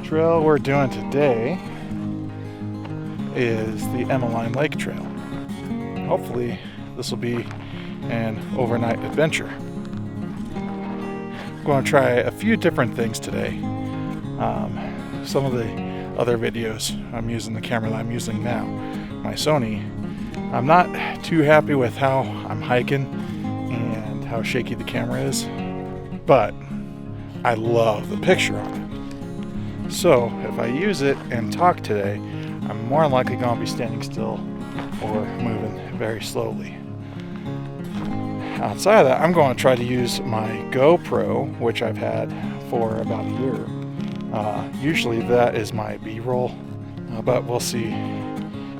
trail we're doing today is the Emmeline Lake Trail. Hopefully this will be an overnight adventure. I'm going to try a few different things today. Some of the other videos I'm using the camera that I'm using now, my Sony. I'm not too happy with how I'm hiking and how shaky the camera is, but I love the picture on it. So if I use it and talk today, I'm more than likely going to be standing still or moving very slowly. Outside of that, I'm going to try to use my GoPro, which I've had for about a year. Usually that is my B-roll, but we'll see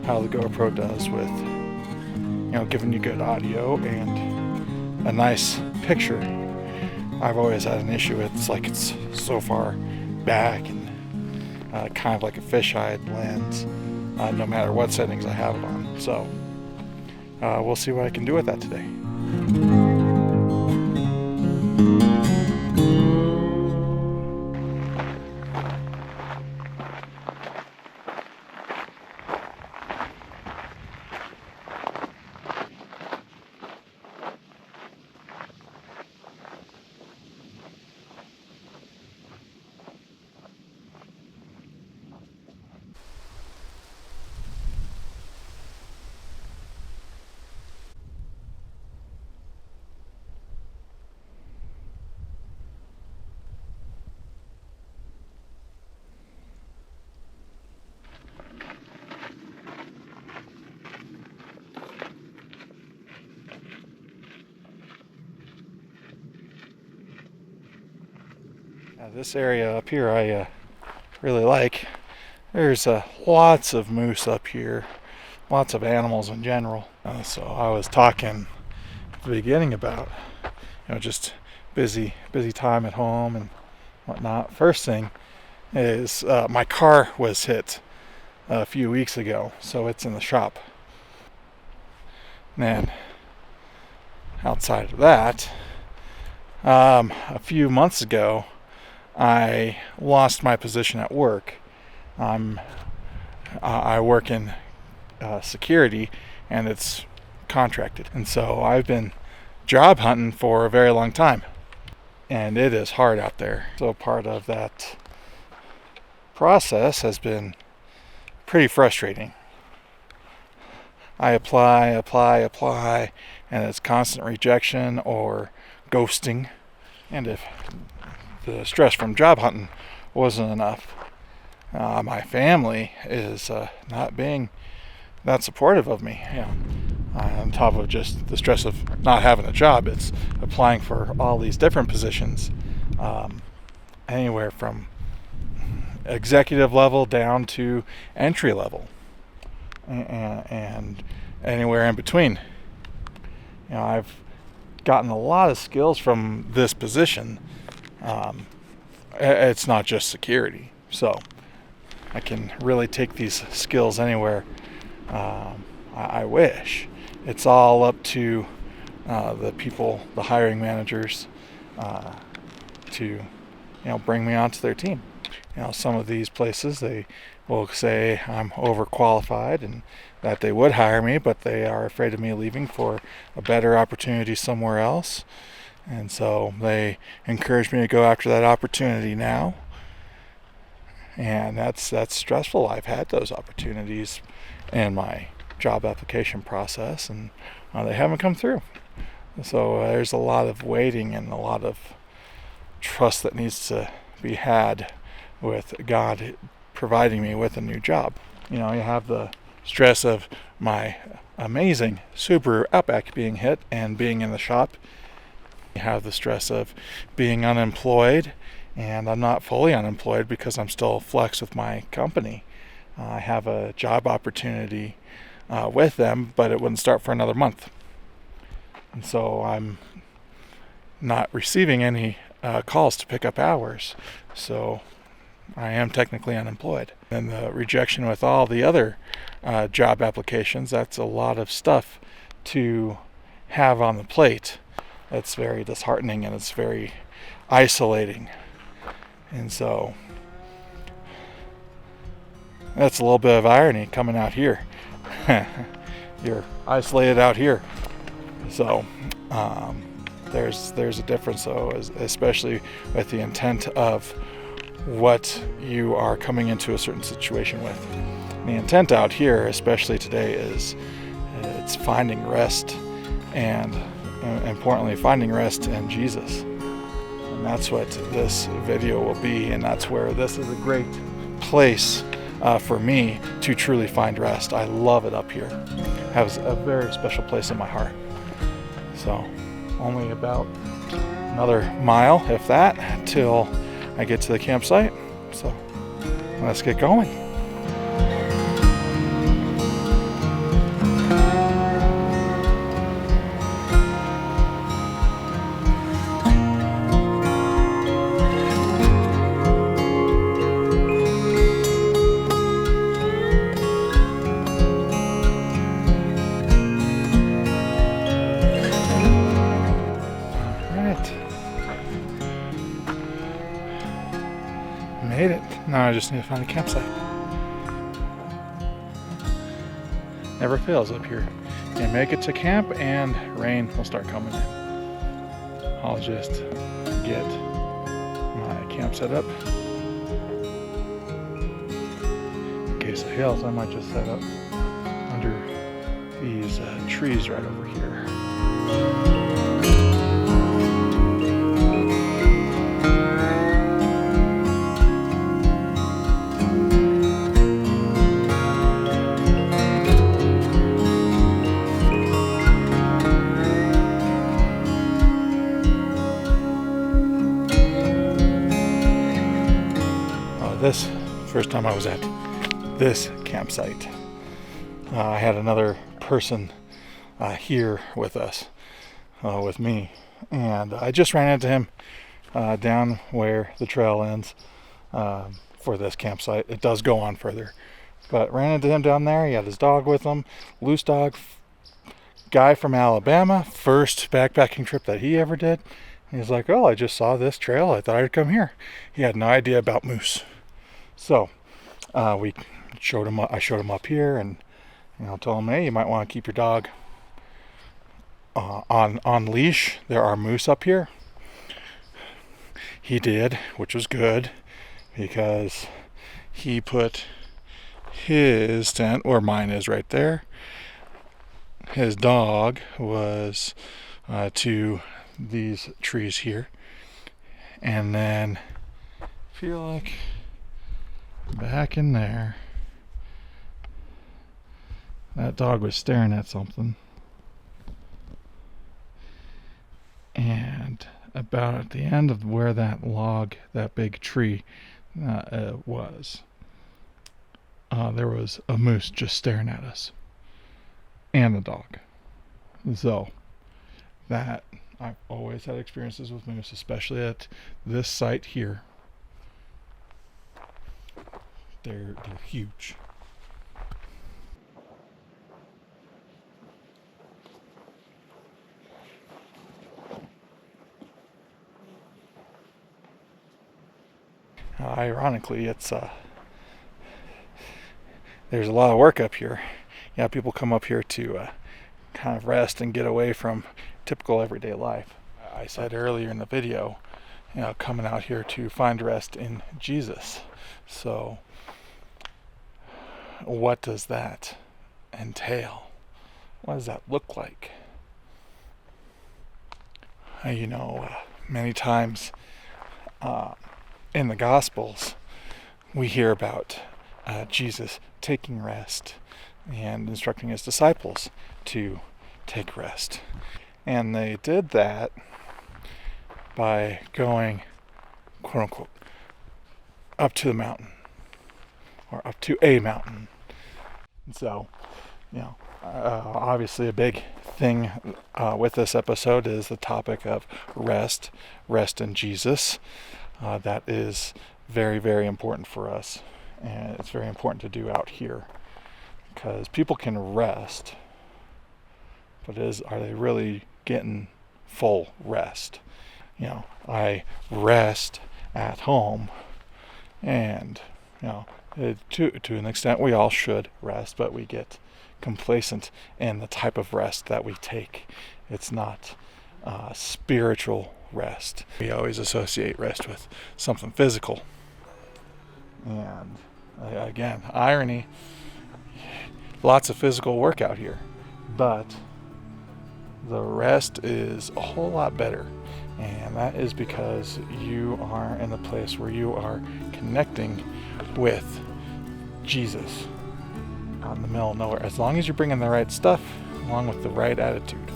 how the GoPro does with, giving you good audio and a nice picture. I've always had an issue with it's so far back and kind of like a fisheye lens, no matter what settings I have it on. So we'll see what I can do with that today. This area up here I really like. There's lots of moose up here, lots of animals in general. So I was talking at the beginning about just busy time at home and whatnot. First thing is my car was hit a few weeks ago, so it's in the shop. And outside of that, a few months ago I lost my position at work. I work in security, and it's contracted. And so I've been job hunting for a very long time. And it is hard out there. So part of that process has been pretty frustrating. I apply, and it's constant rejection or ghosting. And if the stress from job hunting wasn't enough, my family is not being that supportive of me. On top of just the stress of not having a job, it's applying for all these different positions, anywhere from executive level down to entry level, and anywhere in between. I've gotten a lot of skills from this position. It's not just security, so I can really take these skills anywhere I wish. It's all up to the people, the hiring managers, to bring me onto their team. Some of these places, they will say I'm overqualified and that they would hire me, but they are afraid of me leaving for a better opportunity somewhere else. And so they encourage me to go after that opportunity now. And that's stressful. I've had those opportunities in my job application process, and they haven't come through. So there's a lot of waiting and a lot of trust that needs to be had with God providing me with a new job. You have the stress of my amazing Subaru Outback being hit and being in the shop. You have the stress of being unemployed, and I'm not fully unemployed because I'm still flex with my company. I have a job opportunity with them, but it wouldn't start for another month. And so I'm not receiving any calls to pick up hours. So I am technically unemployed. And the rejection with all the other job applications, that's a lot of stuff to have on the plate. It's very disheartening and it's very isolating. And so That's a little bit of irony coming out here. You're isolated out here. So there's a difference, though, especially with the intent of what you are coming into a certain situation with. The intent out here, especially today, is it's finding rest, and importantly, finding rest in Jesus. And that's what this video will be, and that's where this is a great place for me to truly find rest. I love it up here. It has a very special place in my heart. So only about another mile, if that, till I get to the campsite. So let's get going. Made it. Now I just need to find a campsite. Never fails up here. You make it to camp and rain will start coming in. I'll just get my camp set up. In case of hails, I might just set up under these trees right over here. This first time I was at this campsite, I had another person here with us, with me, and I just ran into him down where the trail ends for this campsite. It does go on further, but ran into him down there. He had his dog with him, loose dog, guy from Alabama, first backpacking trip that he ever did. He's like, "Oh, I just saw this trail. I thought I'd come here." He had no idea about moose. So I showed him up here, and told him, "Hey, you might want to keep your dog on leash. There are moose up here." He did, which was good, because he put his tent where mine is right there. His dog was to these trees here, and then I feel like back in there, that dog was staring at something, and about at the end of where that log, that big tree was, there was a moose just staring at us and the dog. So that, I've always had experiences with moose, especially at this site here. They're huge. Ironically, it's there's a lot of work up here. Yeah, people come up here to kind of rest and get away from typical everyday life. I said earlier in the video, coming out here to find rest in Jesus. So what does that entail? What does that look like? Many times in the Gospels, we hear about Jesus taking rest and instructing his disciples to take rest. And they did that by going, quote unquote, up to the mountain, or up to a mountain. And so, obviously a big thing with this episode is the topic of rest in Jesus. That is very, very important for us, and it's very important to do out here, because people can rest, but are they really getting full rest? I rest at home, and To an extent, we all should rest, but we get complacent in the type of rest that we take. It's not spiritual rest. We always associate rest with something physical. And again, irony, lots of physical work out here, but the rest is a whole lot better. And that is because you are in a place where you are connecting with Jesus out in the middle of nowhere. As long as you're bringing the right stuff along with the right attitude.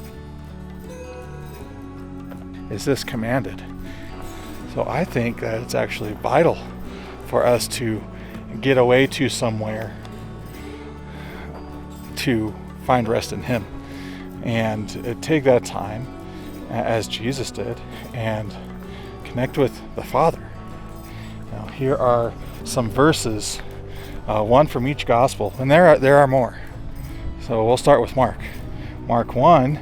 Is this commanded? So I think that it's actually vital for us to get away to somewhere to find rest in Him and take that time as Jesus did and connect with the Father. Now here are some verses, one from each gospel, and there are more. So we'll start with Mark. Mark 1,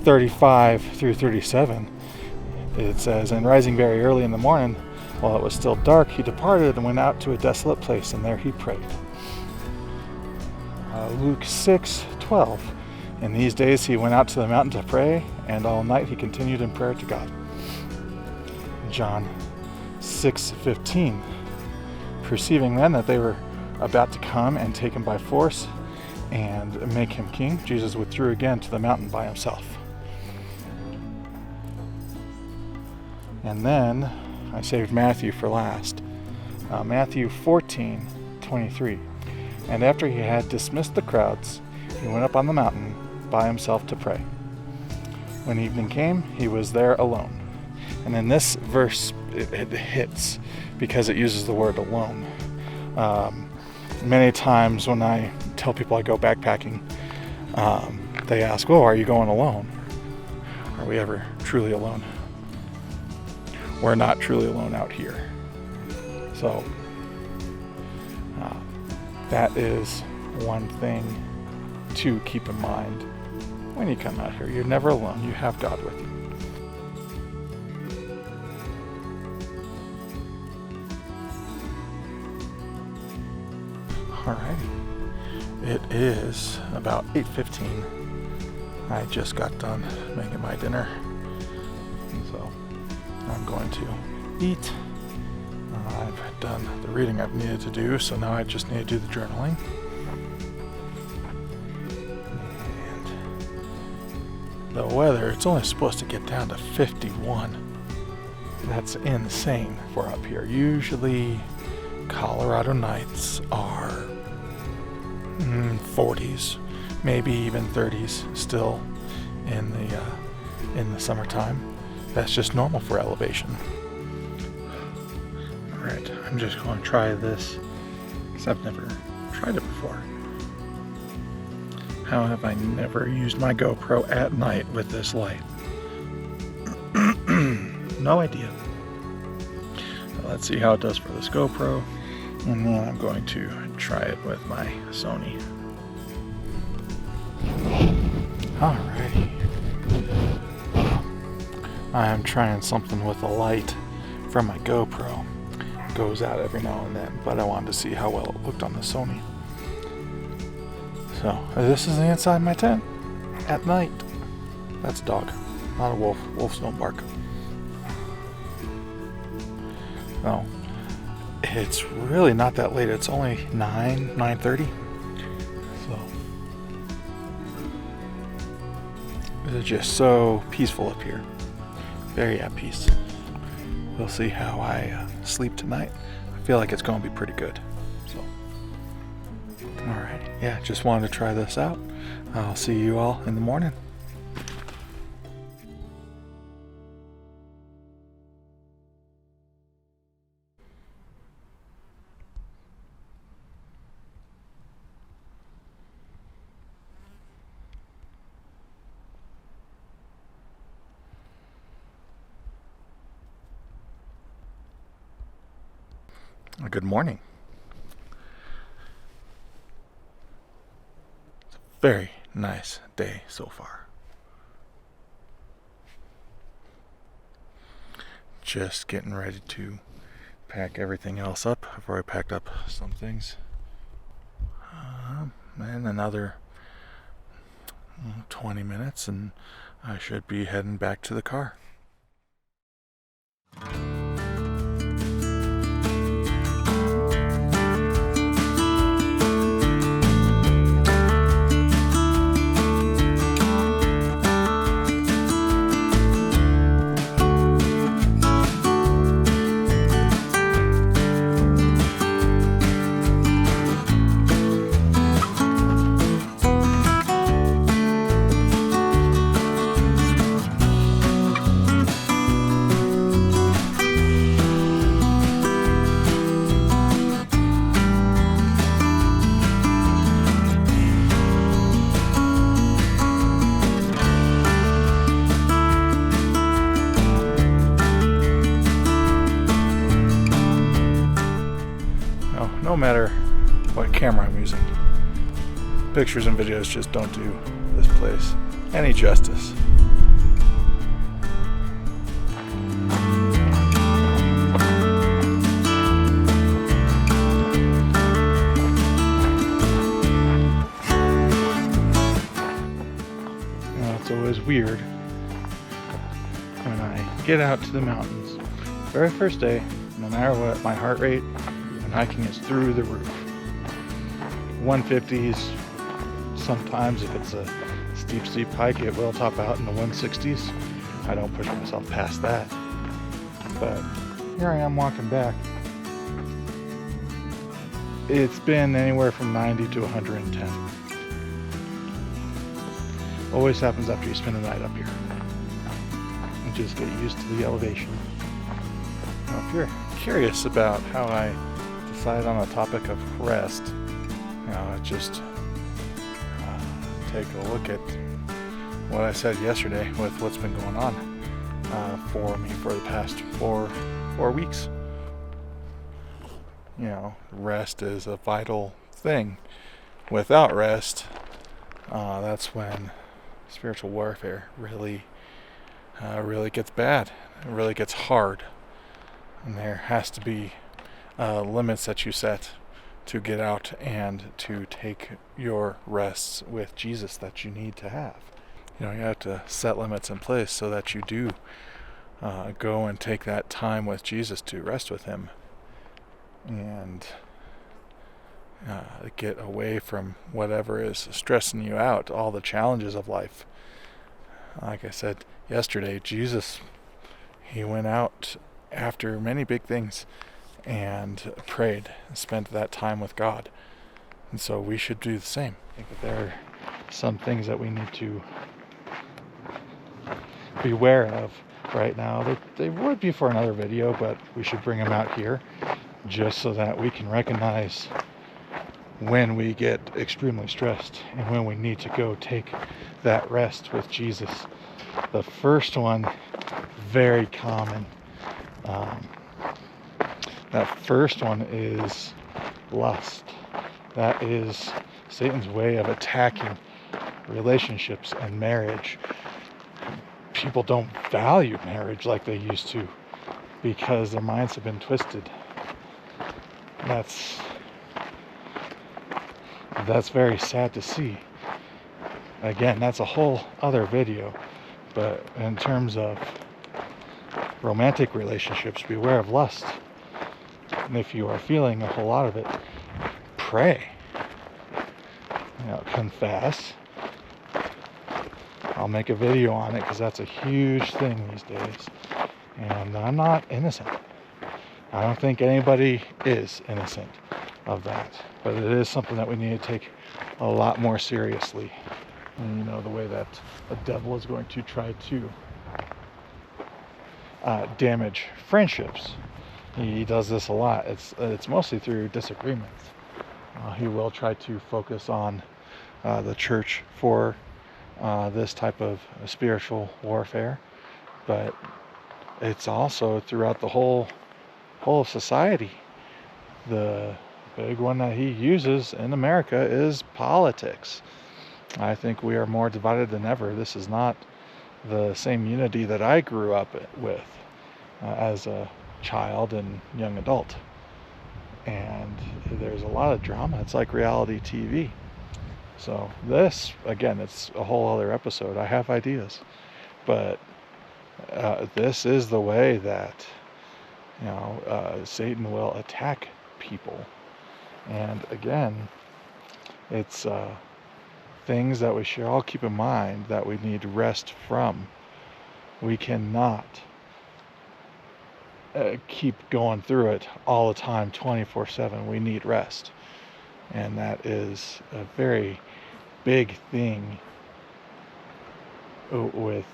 35 through 37. It says, "And rising very early in the morning, while it was still dark, he departed and went out to a desolate place, and there he prayed." Luke 6:12. "In these days he went out to the mountain to pray, and all night he continued in prayer to God." John 6:15. "Perceiving then that they were about to come and take him by force and make him king, Jesus withdrew again to the mountain by himself." And then I saved Matthew for last. Matthew 14:23. "And after he had dismissed the crowds, he went up on the mountain by himself to pray. When evening came, he was there alone." And in this verse, it hits because it uses the word alone. Many times when I tell people I go backpacking, they ask, "Oh, are you going alone?" Are we ever truly alone? We're not truly alone out here. So that is one thing to keep in mind when you come out here. You're never alone. You have God with you. Alrighty. It is about 8:15. I just got done making my dinner. And so I'm going to eat. I've done the reading I've needed to do, so now I just need to do the journaling. And the weather, it's only supposed to get down to 51. That's insane for up here. Usually Colorado nights are 40s, maybe even 30s still in the summertime. That's just normal for elevation. Alright, I'm just going to try this because I've never tried it before. How have I never used my GoPro at night with this light? No idea. So let's see how it does for this GoPro, and then I'm going to try it with my Sony. Alrighty. I'm trying something with a light from my GoPro. It goes out every now and then, but I wanted to see how well it looked on the Sony. So, this is the inside of my tent at night. That's a dog, not a wolf. Wolves don't bark. No, it's really not that late. It's only 9:30. So, it's just so peaceful up here. Very at peace. We'll see how I sleep tonight. I feel like it's going to be pretty good. So, alright. Yeah, just wanted to try this out. I'll see you all in the morning. Good morning. It's a very nice day so far. Just getting ready to pack pack everything else up. I've already packed up some things. And another 20 minutes and I should be heading back to the car. No matter what camera I'm using, pictures and videos just don't do this place any justice. It's always weird when I get out to the mountains. Very first day, no matter what, my heart rate and hiking is through the roof. 150s, sometimes if it's a steep hike, it will top out in the 160s. I don't push myself past that. But here I am walking back. It's been anywhere from 90 to 110. Always happens after you spend the night up here. You just get used to the elevation. Now, if you're curious about how I decide on a topic of rest, just take a look at what I said yesterday with what's been going on for me for the past four weeks. Rest is a vital thing. Without rest, that's when spiritual warfare really gets bad. It really gets hard, and there has to be limits that you set to get out and to take your rests with Jesus that you need to have. You have to set limits in place so that you do go and take that time with Jesus to rest with him and get away from whatever is stressing you out, all the challenges of life. Like I said yesterday, Jesus, he went out after many big things and prayed and spent that time with God. And so we should do the same. I think that there are some things that we need to be aware of right now. They would be for another video, but we should bring them out here just so that we can recognize when we get extremely stressed and when we need to go take that rest with Jesus. The first one, very common. That first one is lust. That is Satan's way of attacking relationships and marriage. People don't value marriage like they used to because their minds have been twisted. That's very sad to see. Again, that's a whole other video. But in terms of romantic relationships, beware of lust. And if you are feeling a whole lot of it, pray. Confess. I'll make a video on it because that's a huge thing these days. And I'm not innocent. I don't think anybody is innocent of that. But it is something that we need to take a lot more seriously. And the way that the devil is going to try to damage friendships. He does this a lot. It's mostly through disagreements. He will try to focus on the church for this type of spiritual warfare, but it's also throughout the whole of society. The big one that he uses in America is politics. I think we are more divided than ever. This is not the same unity that I grew up with as a child and young adult. And there's a lot of drama. It's like reality TV. So this, again, it's a whole other episode. I have ideas. But this is the way that, Satan will attack people. And again, it's things that we should all keep in mind that we need rest from. We cannot keep going through it all the time, 24/7. We need rest. And that is a very big thing with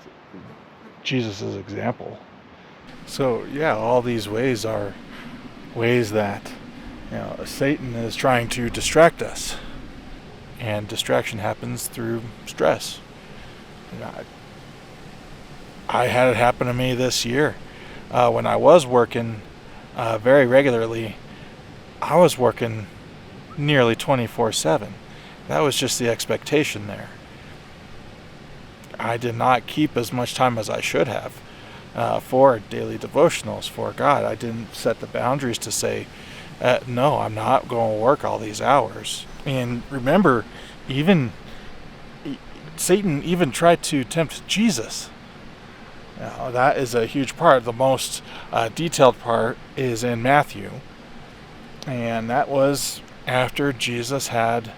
Jesus' example. So yeah, all these ways are ways that Satan is trying to distract us, and distraction happens through stress. I had it happen to me this year when I was working very regularly. I was working nearly 24/7. That was just the expectation there. I did not keep as much time as I should have for daily devotionals for God. I didn't set the boundaries to say, no, I'm not going to work all these hours. And remember, Satan even tried to tempt Jesus. Now, that is a huge part. The most detailed part is in Matthew. And that was after Jesus had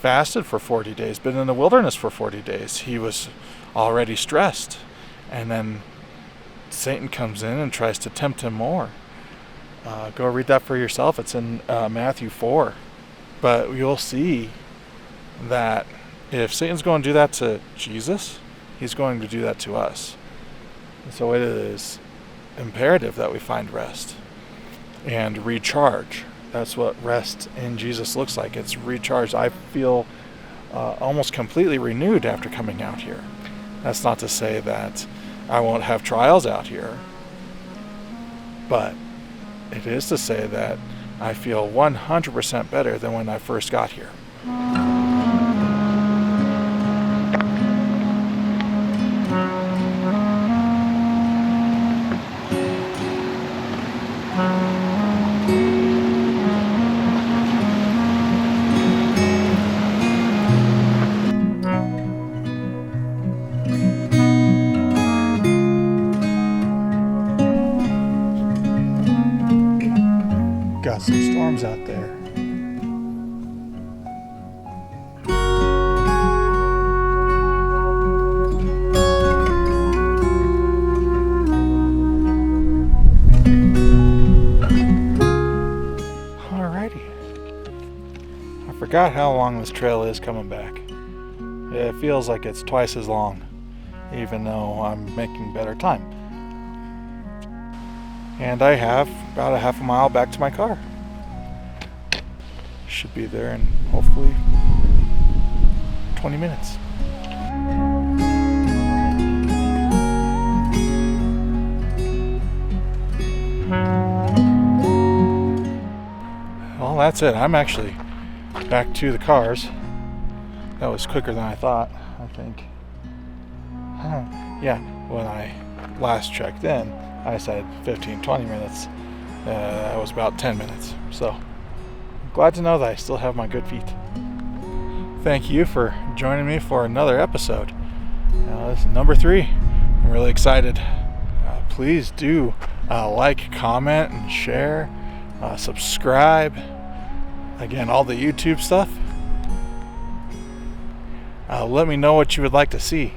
fasted for 40 days, been in the wilderness for 40 days. He was already stressed. And then Satan comes in and tries to tempt him more. Go read that for yourself. It's in Matthew 4. But you'll see that if Satan's going to do that to Jesus, he's going to do that to us. And so it is imperative that we find rest and recharge. That's what rest in Jesus looks like. It's recharged. I feel almost completely renewed after coming out here. That's not to say that I won't have trials out here, but it is to say that I feel 100% better than when I first got here. Got some storms out there. Alrighty. I forgot how long this trail is coming back. It feels like it's twice as long, even though I'm making better time. And I have about a half a mile back to my car. Should be there in hopefully 20 minutes. Well, that's it. I'm actually back to the cars. That was quicker than I thought, I think. Yeah, when I last checked in, I said 15-20 minutes. That was about 10 minutes. So, I'm glad to know that I still have my good feet. Thank you for joining me for another episode. This is number 3. I'm really excited. Please do like, comment, and share. Subscribe. Again, all the YouTube stuff. Let me know what you would like to see.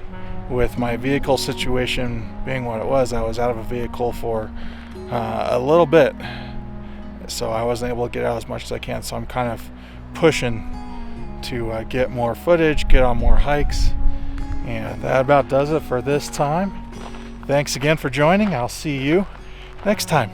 With my vehicle situation being what it was, I was out of a vehicle for a little bit, so I wasn't able to get out as much as I can. So I'm kind of pushing to get more footage, get on more hikes, and that about does it for this time. Thanks again for joining. I'll see you next time.